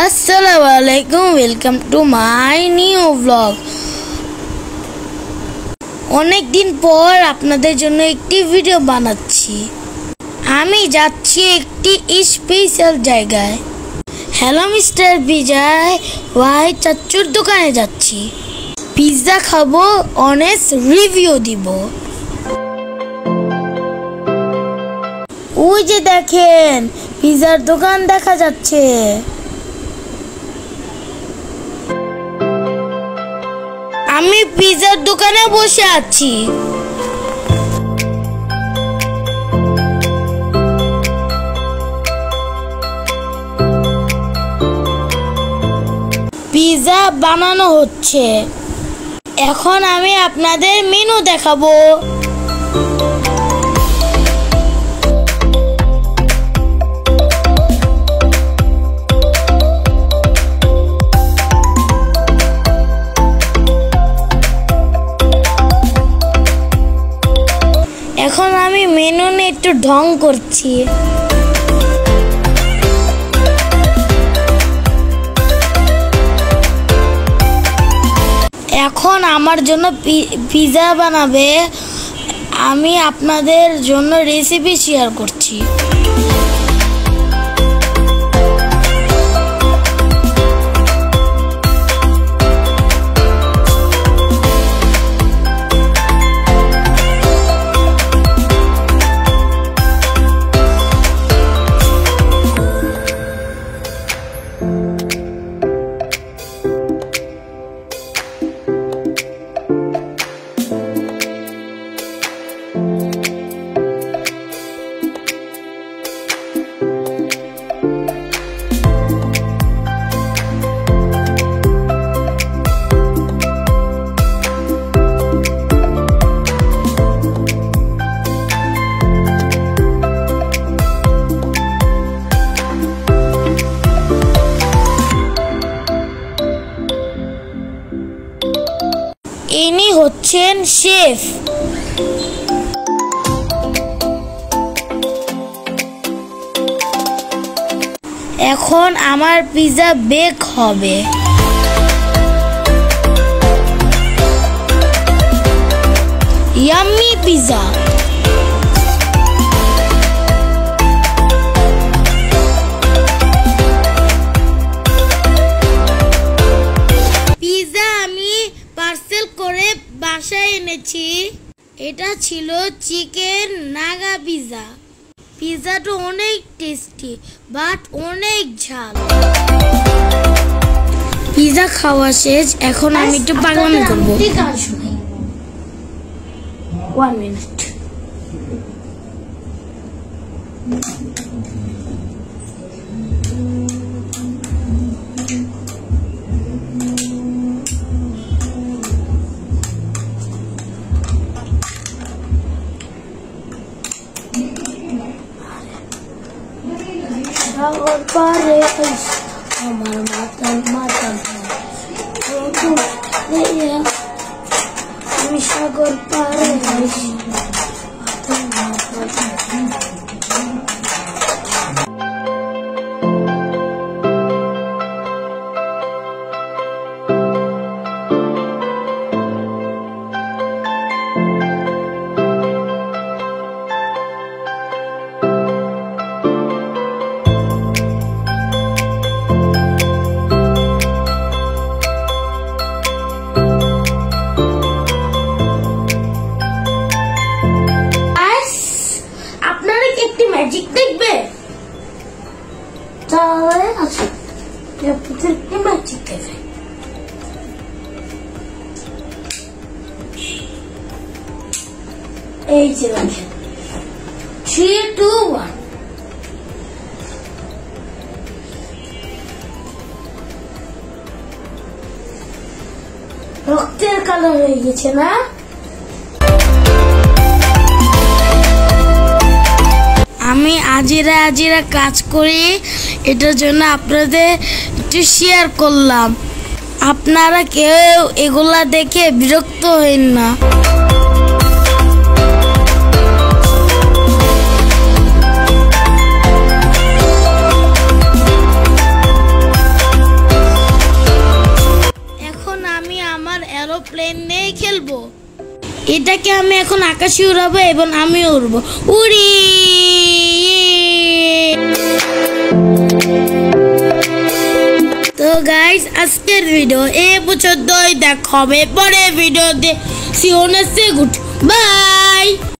আসসালামু আলাইকুম, welcome to my new blog. অনেক দিন পর আপনাদের জন্য একটি ভিডিও বানাচ্ছি। আমি যাচ্ছি একটি স্পেশাল জায়গায়। হ্যালো মিস্টার পিজায় ওয়াই চাচ্চুর দোকানে যাচ্ছি। পিৎজা খাবো, অনেস্ট রিভিউ দিব। ওই যে দেখেন, পিৎজার দোকান দেখা যাচ্ছে। আমি পিৎজার দোকানে বসে আছি। পিৎজা বানানো হচ্ছে। এখন আমি আপনাদের মেনু দেখাবো। এখন আমি মেনু নিয়ে একটু ঢং করছি। এখন আমার জন্য পিৎজা বানাবে। আমি আপনাদের জন্য রেসিপি শেয়ার করছি। ইনি হচ্ছেন শেফ। এখন আমার পিৎজা বেক হবে। Yummy pizza. পিৎজা আমি পার্সেল করে বাসায় এনেছি। এটা ছিল চিকেন নাগা পিৎজা। পিৎজাটা অনেক টেস্টি বাট অনেক ঝাল। পিৎজা খাওয়া শেষ। এখন আমি একটু পাগলামি করবো। 1 মিনিট। সাগর পারে আমার মাতাল মাতাল, আমি সাগর পারে ম্যাজিক দেখবে? তাহলে আসো, ম্যাজিক দেখবে। এই যে 3, 2, 1। রক্তের কালার হয়ে গেছে না? আমি আজিরা কাজ করি, এটার জন্য আপনাদের একটু শেয়ার করলাম। আপনারা কেউ এগুলা দেখে বিরক্ত হবেন না। প্লেন নিয়ে খেলবো। এটাকে আমি এখন আকাশে উড়াবো এবং আমিও উড়বো। উড়ি! তো গাইস, আজকের ভিডিও এই পর্যন্তই। দেখা হবে পরে ভিডিওতে। See you next good by.